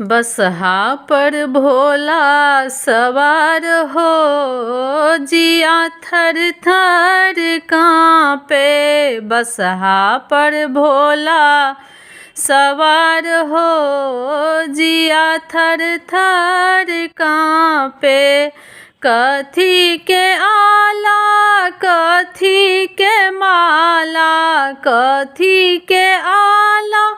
बसहा पर भोला सवार हो, जिया थर थर कांपे। बसहा पर भोला सवार हो, जिया थर थर कांपे। कथी के आला कथी के माला, कथी के आला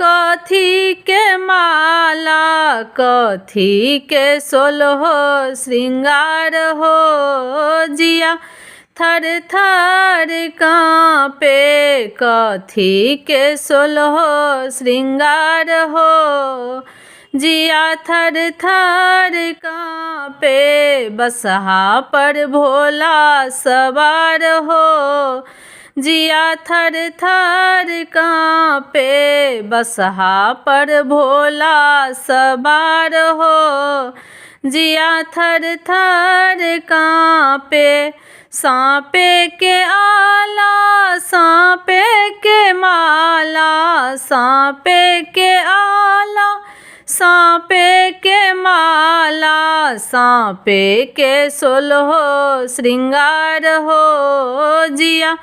कथी के माला, कथी के सोलहो श्रृंगार हो, जिया थर थर कांपे। कथी के सोलहो श्रृंगार हो, जिया थर थर कांपे। बसहा पर भोला सवार हो, जिया थर थर कांपे। बसहा पर भोला सवार हो, जिया थर थर कांपे। साँपे के आला साँपे के माला, साँपे के आला साँपे के माला, साँपे के सोलहो श्रृंगार हो, जिया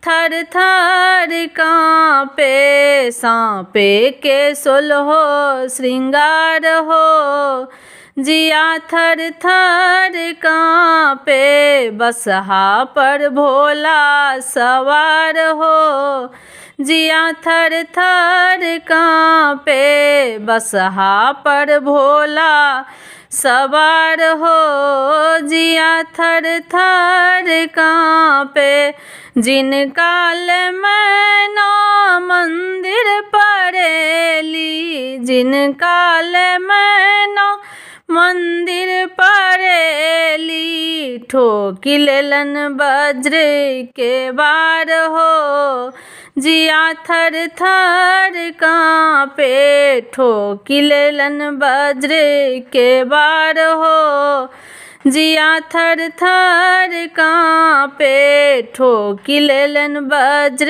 थर थर कांपे। साँपे के सोलहो श्रृंगार हो, जिया थर थर कांपे। बसहा पर भोला सवार हो, जिया थर थर कांपे। बसहा पर भोला सवार हो, जिया थर थर कांपे। जिनकाल मैना मंदिर परेली, जिनकाल मैना मंदिर परेली। ठोकी लेलन वज्र के वार हो, जिया थर थर कांपे। ठोकी लेलन वज्र के वार हो, जिया थर थर कांपे। ठोकी लेलन वज्र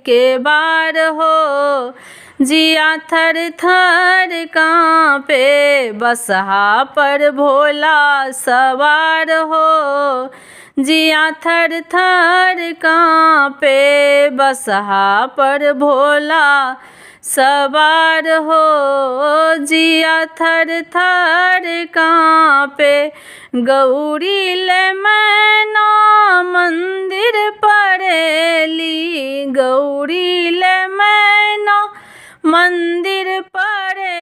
के वार हो, जिया थर थर कांपे। बसहा पर भोला सवार हो, जिया थर थर कांपे। बसहा पर भोला सवार हो, जिया थर थर कांपे। गौरी ले मैना मंदिर परेली, गौरी ले मैना मंदिर परे।